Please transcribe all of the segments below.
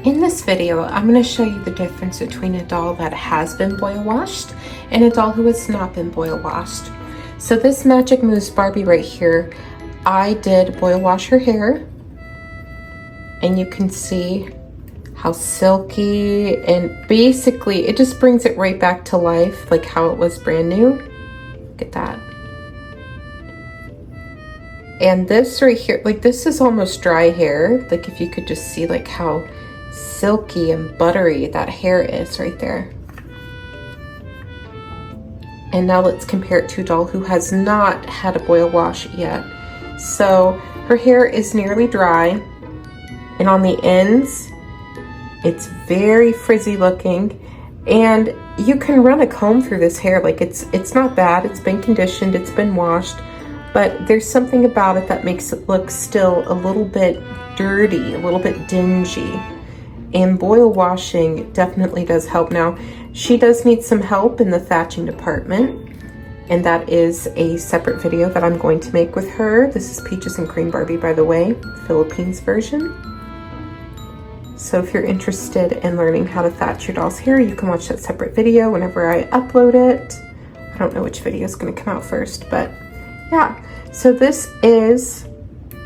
In this video, I'm going to show you the difference between a doll that has been boil washed and a doll who has not been boil washed. So this Magic Moves Barbie right here, I did boil wash her hair, and you can see how silky, and basically it just brings it right back to life, like how it was brand new. Look at that. And this right here, like this is almost dry hair. Like if you could just see like how silky and buttery that hair is right there. And now let's compare it to a doll who has not had a boil wash yet. So her hair is nearly dry, and on the ends it's very frizzy looking, and you can run a comb through this hair. Like it's not bad, it's been conditioned, it's been washed, but there's something about it that makes it look still a little bit dirty, a little bit dingy. And boil washing definitely does help. Now, she does need some help in the thatching department, and that is a separate video that I'm going to make with her. This is Peaches and Cream Barbie, by the way, Philippines version. So if you're interested in learning how to thatch your doll's hair, you can watch that separate video whenever I upload it. I don't know which video is going to come out first, but yeah. So this is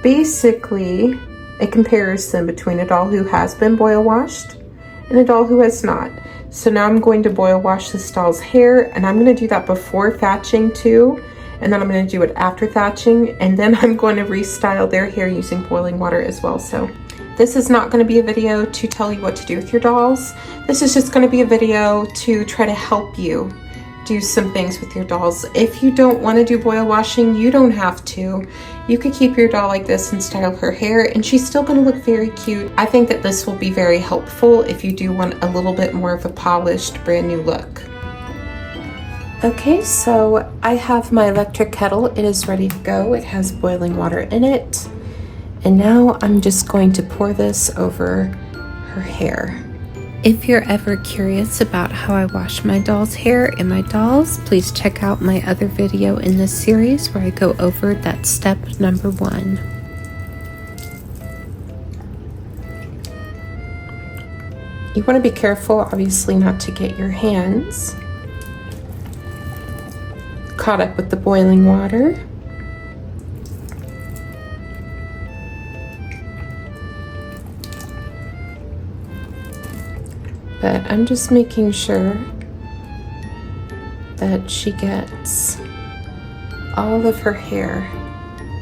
basically a comparison between a doll who has been boil washed and a doll who has not. So now I'm going to boil wash this doll's hair, and I'm going to do that before thatching too, and then I'm going to do it after thatching, and then I'm going to restyle their hair using boiling water as well. So this is not going to be a video to tell you what to do with your dolls. This is just going to be a video to try to help you do some things with your dolls. If you don't want to do boil washing, you don't have to. You could keep your doll like this and style her hair, and she's still going to look very cute. I think that this will be very helpful if you do want a little bit more of a polished, brand new look. Okay, so I have my electric kettle. It is ready to go. It has boiling water in it. And now I'm just going to pour this over her hair. If you're ever curious about how I wash my doll's hair and my dolls, please check out my other video in this series where I go over that step number 1. You want to be careful, obviously, not to get your hands caught up with the boiling water. But I'm just making sure that she gets all of her hair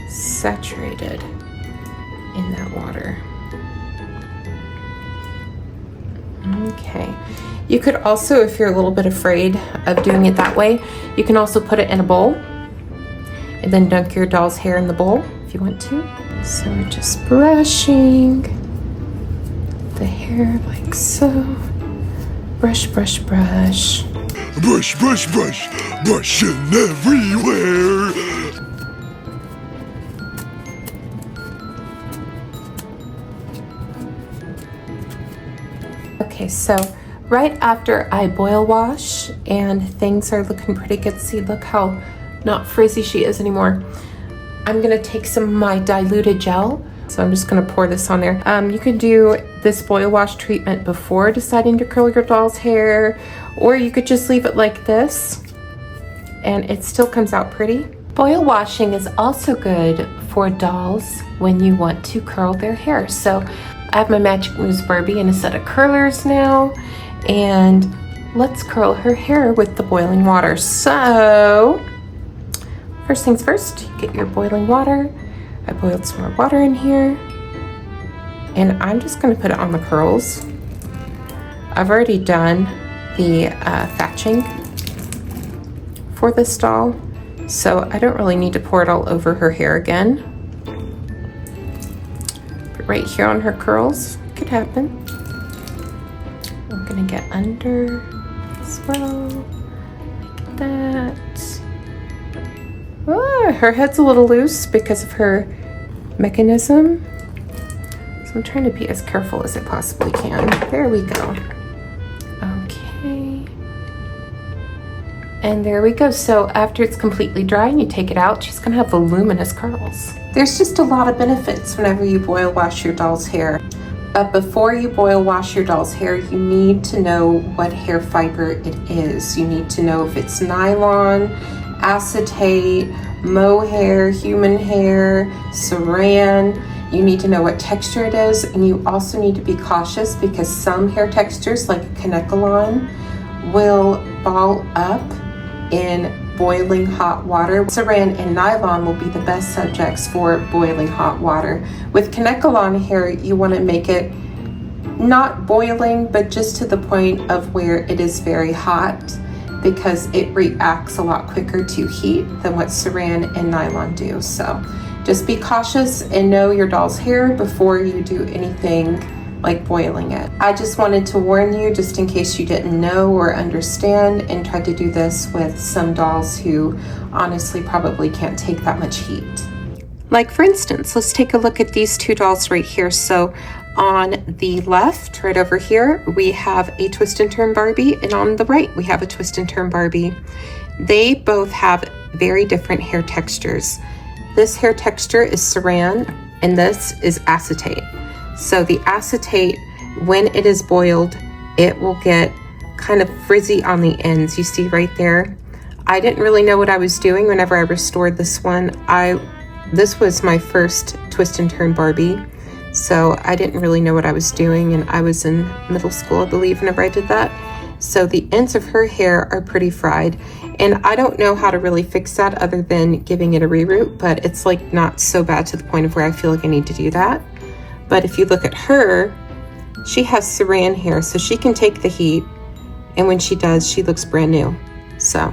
saturated in that water. Okay. You could also, if you're a little bit afraid of doing it that way, you can also put it in a bowl and then dunk your doll's hair in the bowl if you want to. So we're just brushing the hair like so. Brush, brush, brush. Brush, brush, brush, brushing everywhere. Okay, so right after I boil wash and things are looking pretty good, see, look how not frizzy she is anymore. I'm gonna take some of my diluted gel. So I'm just going to pour this on there. You could do this boil wash treatment before deciding to curl your doll's hair, or you could just leave it like this and it still comes out pretty. Boil washing is also good for dolls when you want to curl their hair. So I have my Magic Moves Barbie in a set of curlers now, and let's curl her hair with the boiling water. So first things first, get your boiling water. I boiled some more water in here, and I'm just going to put it on the curls. I've already done the thatching for this doll, so I don't really need to pour it all over her hair again. But right here on her curls, could happen. I'm going to get under as well, like that. Oh, her head's a little loose because of her mechanism. So I'm trying to be as careful as I possibly can. There we go. Okay. And there we go. So after it's completely dry and you take it out, she's gonna have voluminous curls. There's just a lot of benefits whenever you boil wash your doll's hair. But before you boil wash your doll's hair, you need to know what hair fiber it is. You need to know if it's nylon, acetate, mohair, human hair, saran. You need to know what texture it is, and you also need to be cautious because some hair textures, like kanekalon, will ball up in boiling hot water. Saran and nylon will be the best subjects for boiling hot water. With kanekalon hair, you want to make it not boiling, but just to the point of where it is very hot, because it reacts a lot quicker to heat than what saran and nylon do. So just be cautious and know your doll's hair before you do anything like boiling it. I just wanted to warn you just in case you didn't know or understand, and tried to do this with some dolls who honestly probably can't take that much heat. Like for instance, let's take a look at these two dolls right here. So on the left, right over here, we have a twist and turn Barbie, and on the right, we have a twist and turn Barbie. They both have very different hair textures. This hair texture is saran, and this is acetate. So the acetate, when it is boiled, it will get kind of frizzy on the ends. You see right there? I didn't really know what I was doing whenever I restored this one. This was my first twist and turn Barbie, so I didn't really know what I was doing, and I was in middle school, I believe, whenever I did that. So the ends of her hair are pretty fried, and I don't know how to really fix that other than giving it a reroot, but it's like not so bad to the point of where I feel like I need to do that. But if you look at her, she has saran hair, so she can take the heat, and when she does, she looks brand new. So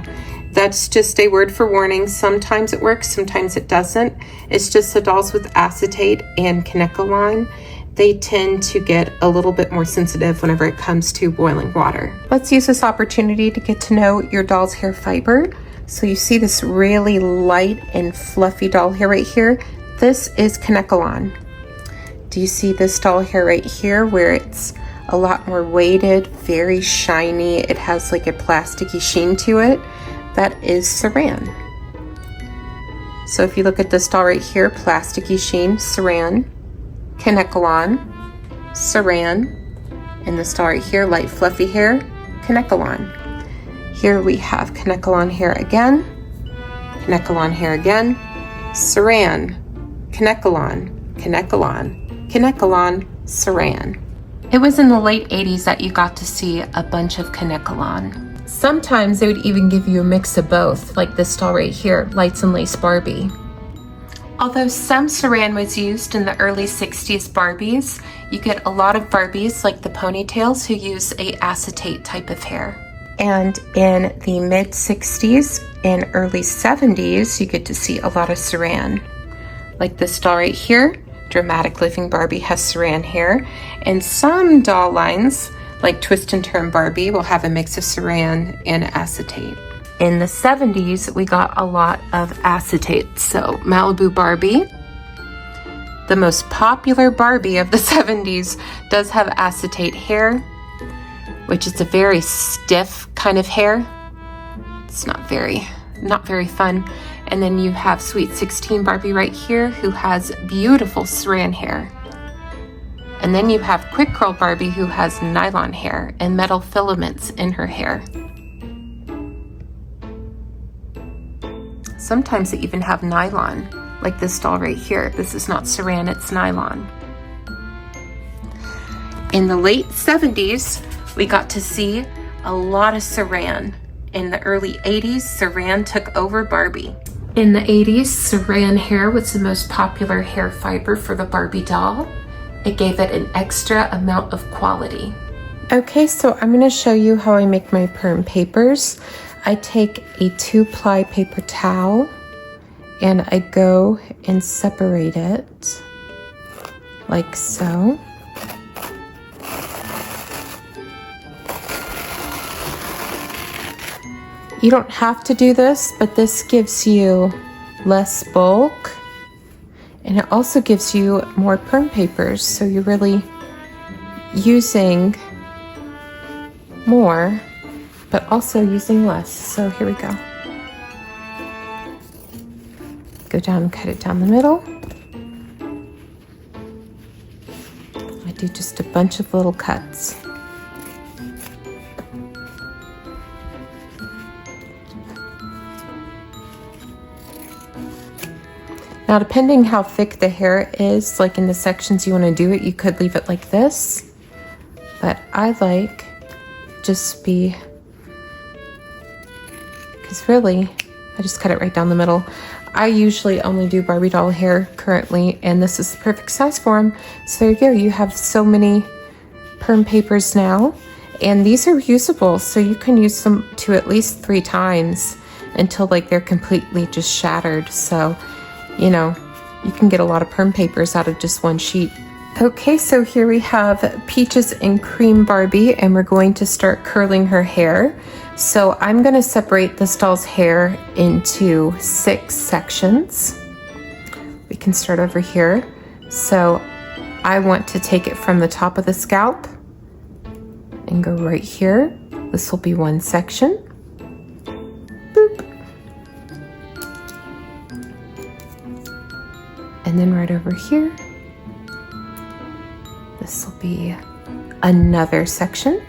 that's just a word for warning. Sometimes it works, sometimes it doesn't. It's just the dolls with acetate and kanekalon, they tend to get a little bit more sensitive whenever it comes to boiling water. Let's use this opportunity to get to know your doll's hair fiber. So you see this really light and fluffy doll hair right here? This is kanekalon. Do you see this doll hair right here where it's a lot more weighted, very shiny? It has like a plasticky sheen to it. That is saran. So if you look at this doll right here, plasticky sheen, saran, kanekalon, saran, and this doll right here, light fluffy hair, kanekalon. Here we have kanekalon hair again, saran, kanekalon, kanekalon, saran. It was in the late 80s that you got to see a bunch of kanekalon. Sometimes they would even give you a mix of both, like this doll right here, Lights and Lace Barbie. Although some saran was used in the early 60s Barbies, you get a lot of Barbies like the ponytails who use a acetate type of hair. And in the mid 60s and early 70s, you get to see a lot of saran. Like this doll right here, Dramatic Living Barbie has saran hair, and some doll lines like Twist and Turn Barbie will have a mix of saran and acetate. In the 70s, we got a lot of acetate. So Malibu Barbie, the most popular Barbie of the 70s, does have acetate hair, which is a very stiff kind of hair. It's not very fun. And then you have Sweet 16 Barbie right here, who has beautiful saran hair. And then you have Quick Curl Barbie, who has nylon hair and metal filaments in her hair. Sometimes they even have nylon, like this doll right here. This is not saran, it's nylon. In the late 70s, we got to see a lot of saran. In the early 80s, saran took over Barbie. In the 80s, saran hair was the most popular hair fiber for the Barbie doll. It gave it an extra amount of quality. Okay, so I'm going to show you how I make my perm papers. I take a 2-ply paper towel and I go and separate it like so. You don't have to do this, but this gives you less bulk. And it also gives you more perm papers, so you're really using more, but also using less. So here we go. Go down and cut it down the middle. I do do just a bunch of little cuts. Now, depending how thick the hair is, like in the sections you want to do it, you could leave it like this. But I like just because really, I just cut it right down the middle. I usually only do Barbie doll hair currently, and this is the perfect size for them. So there you go. You have so many perm papers now, and these are usable, so you can use them to at least 3 times until like they're completely just shattered. So, you know, you can get a lot of perm papers out of just one sheet. Okay, so here we have Peaches and Cream Barbie, and we're going to start curling her hair. So I'm going to separate this doll's hair into 6 sections. We can start over here. So I want to take it from the top of the scalp and go right here. This will be one section. Boop. And then right over here, this will be another section.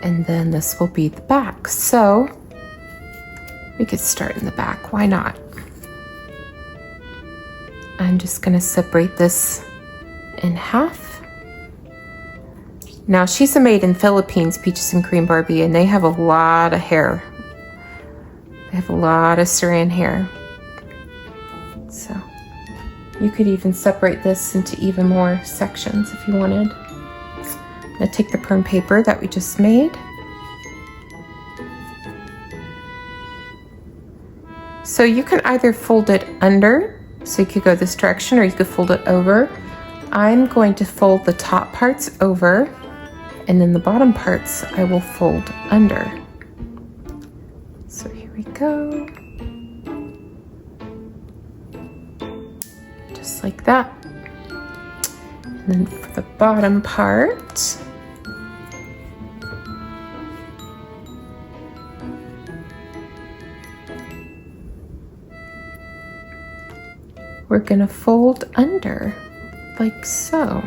And then this will be the back. So we could start in the back, why not? I'm just gonna separate this in half. Now she's a made in Philippines, Peaches and Cream Barbie, and they have a lot of hair. They have a lot of saran hair. So you could even separate this into even more sections if you wanted. I'm gonna take the perm paper that we just made. So you can either fold it under, so you could go this direction, or you could fold it over. I'm going to fold the top parts over, and then the bottom parts I will fold under. So here we go. Just like that. And then for the bottom part, we're gonna fold under, like so.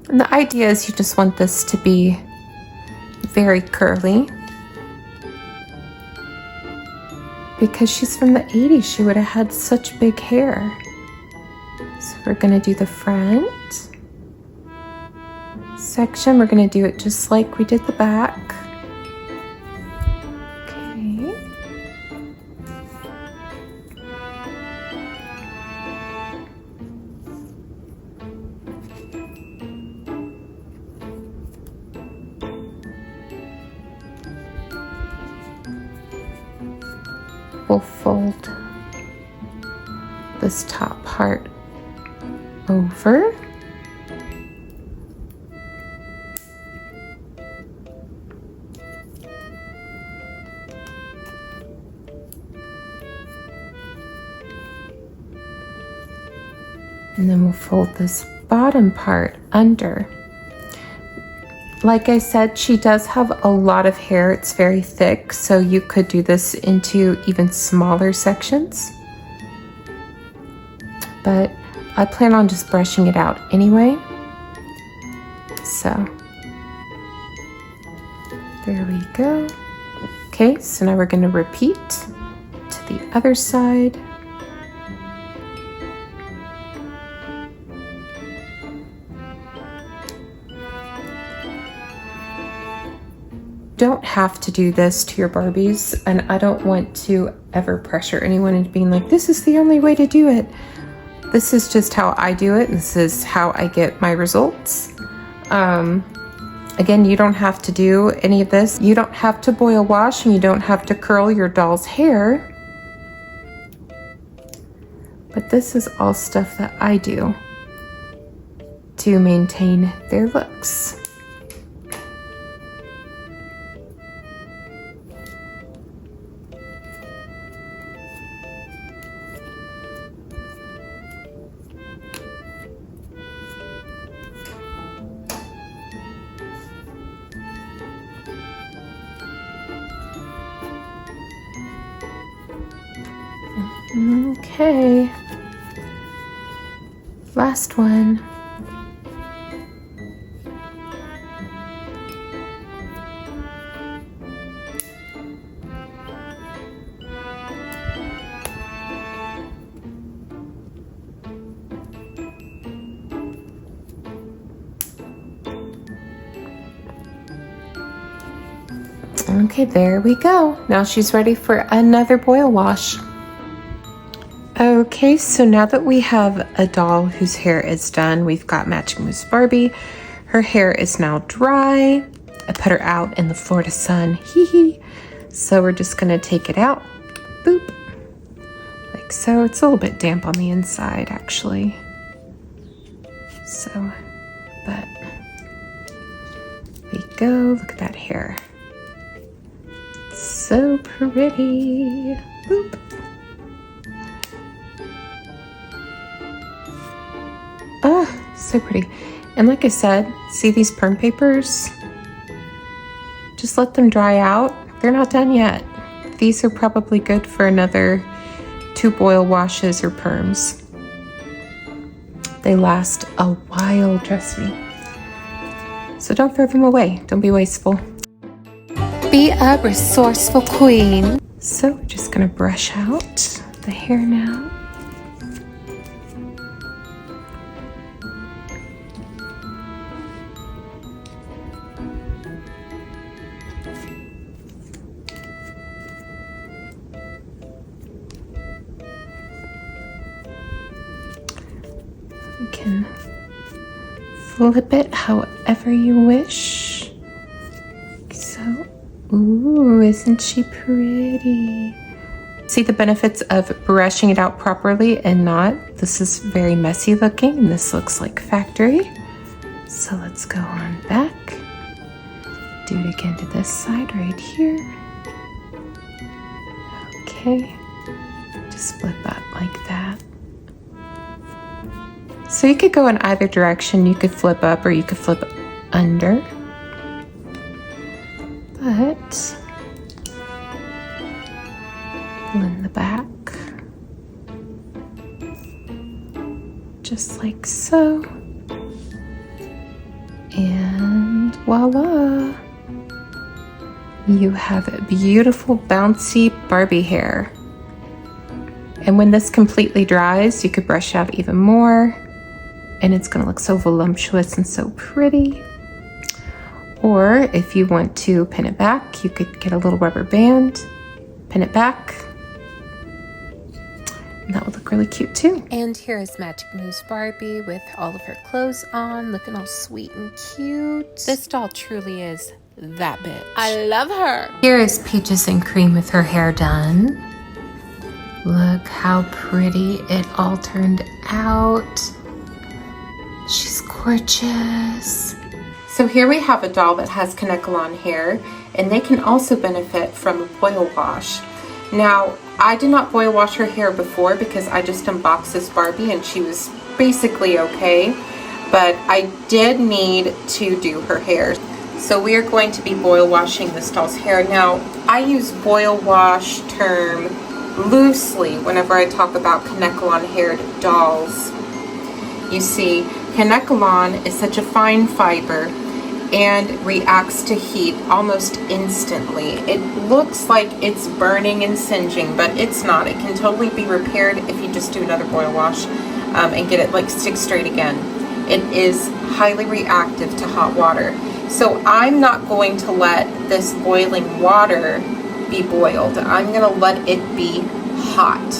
And the idea is you just want this to be very curly. Because she's from the 80s, she would have had such big hair. So we're gonna do the front section. We're gonna do it just like we did the back. Okay. We'll fold this top part over. And then we'll fold this bottom part under. Like I said, she does have a lot of hair. It's very thick, so you could do this into even smaller sections. But I plan on just brushing it out anyway. So there we go. Okay, so now we're going to repeat to the other side. Don't have to do this to your Barbies, and I don't want to ever pressure anyone into being like, this is the only way to do it. This is just how I do it, and this is how I get my results. Again, you don't have to do any of this. You don't have to boil wash, and you don't have to curl your doll's hair. But this is all stuff that I do to maintain their looks. Okay. Last one. Okay, there we go. Now she's ready for another boil wash. Okay, so now that we have a doll whose hair is done, we've got Matching Moose Barbie. Her hair is now dry. I put her out in the Florida sun. Hee hee. So we're just gonna take it out. Boop. Like so. It's a little bit damp on the inside, actually. So, but there you go. Look at that hair. So pretty. Boop. Oh, so pretty. And like I said, see these perm papers? Just let them dry out. They're not done yet. These are probably good for another 2 boil washes or perms. They last a while, trust me. So don't throw them away. Don't be wasteful. Be a resourceful queen. So we're just gonna brush out the hair now. You can flip it however you wish. So, ooh, isn't she pretty? See the benefits of brushing it out properly and not. This is very messy looking and this looks like factory. So let's go on back. Do it again to this side right here. Okay, just flip up like that. So you could go in either direction. You could flip up or you could flip under. But in the back, just like so. And voila! You have a beautiful bouncy Barbie hair. And when this completely dries, you could brush out even more. And it's gonna look so voluptuous and so pretty. Or if you want to pin it back, you could get a little rubber band, pin it back, and that would look really cute too. And here is Magic Moose Barbie with all of her clothes on, looking all sweet and cute. This doll truly is that bitch. I love her. Here is Peaches and Cream with her hair done. Look how pretty it all turned out. She's gorgeous. So here we have a doll that has kanekalon hair, and they can also benefit from a boil wash. Now, I did not boil wash her hair before because I just unboxed this Barbie and she was basically okay, but I did need to do her hair. So we are going to be boil washing this doll's hair. Now, I use boil wash term loosely whenever I talk about kanekalon haired dolls. You see, kanekalon is such a fine fiber and reacts to heat almost instantly. It looks like it's burning and singeing, but it's not. It can totally be repaired if you just do another boil wash and get it like stick straight again. It is highly reactive to hot water. So I'm not going to let this boiling water be boiled. I'm gonna let it be hot.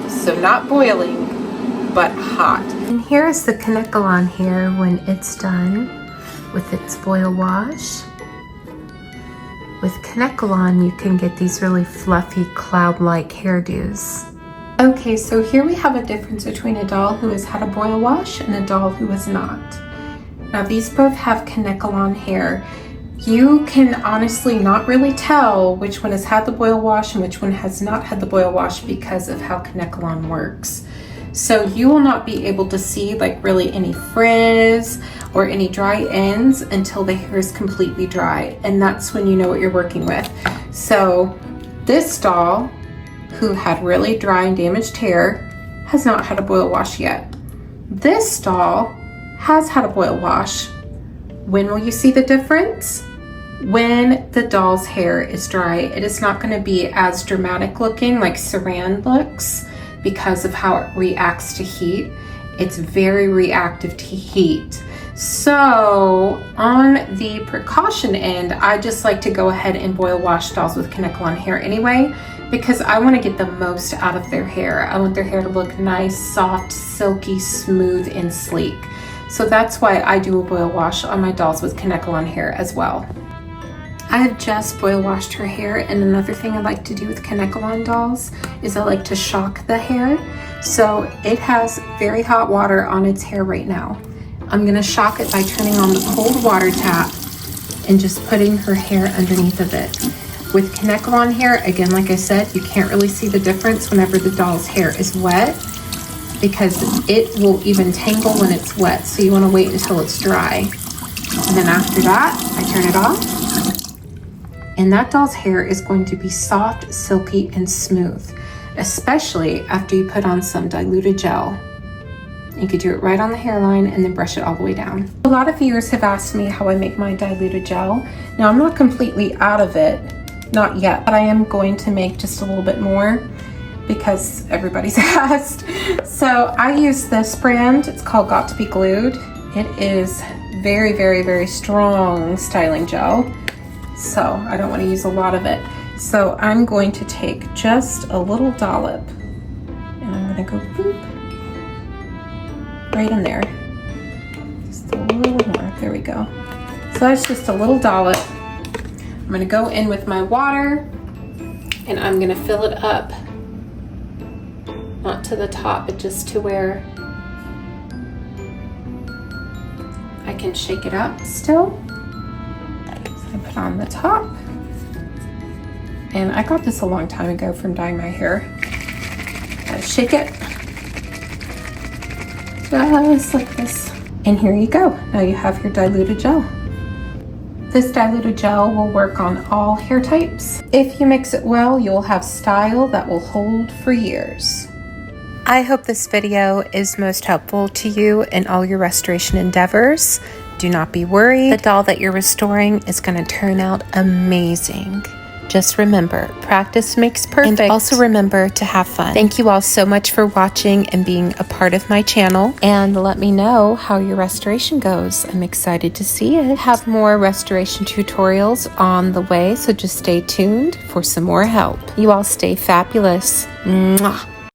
So not boiling, but hot. And here is the kanekalon hair when it's done with its boil wash. With kanekalon, you can get these really fluffy cloud-like hairdos. Okay, so here we have a difference between a doll who has had a boil wash and a doll who has not. Now these both have kanekalon hair. You can honestly not really tell which one has had the boil wash and which one has not had the boil wash because of how kanekalon works. So you will not be able to see like really any frizz or any dry ends until the hair is completely dry, and that's when you know what you're working with. So this doll who had really dry and damaged hair has not had a boil wash yet. This doll has had a boil wash. When will you see the difference? When the doll's hair is dry. It is not going to be as dramatic looking like Saran looks because of how it reacts to heat. It's very reactive to heat. So on the precaution end, I just like to go ahead and boil wash dolls with kanekalon hair anyway, because I want to get the most out of their hair. I want their hair to look nice, soft, silky, smooth, and sleek. So that's why I do a boil wash on my dolls with kanekalon hair as well. I have just boil washed her hair, and another thing I like to do with kanekalon dolls is I like to shock the hair. So it has very hot water on its hair right now. I'm gonna shock it by turning on the cold water tap and just putting her hair underneath of it. With kanekalon hair, again, like I said, you can't really see the difference whenever the doll's hair is wet because it will even tangle when it's wet. So you wanna wait until it's dry. And then after that, I turn it off. And that doll's hair is going to be soft, silky, and smooth, especially after you put on some diluted gel. You could do it right on the hairline and then brush it all the way down. A lot of viewers have asked me how I make my diluted gel. Now I'm not completely out of it, not yet, but I am going to make just a little bit more because everybody's asked. So I use this brand, it's called Got to Be Glued. It is very, very, very strong styling gel. So I don't want to use a lot of it. So I'm going to take just a little dollop and I'm going to go boop right in there. Just a little more. There we go. So that's just a little dollop. I'm going to go in with my water and I'm going to fill it up. Not to the top, but just to where I can shake it up still. So I put on the top. And I got this a long time ago from dyeing my hair. I shake it just like this. And here you go. Now you have your diluted gel. This diluted gel will work on all hair types. If you mix it well, you'll have style that will hold for years. I hope this video is most helpful to you in all your restoration endeavors. Do not be worried. The doll that you're restoring is going to turn out amazing. Just remember, practice makes perfect. And also remember to have fun. Thank you all so much for watching and being a part of my channel. And let me know how your restoration goes. I'm excited to see it. Have more restoration tutorials on the way, so just stay tuned for some more help. You all stay fabulous. Mwah.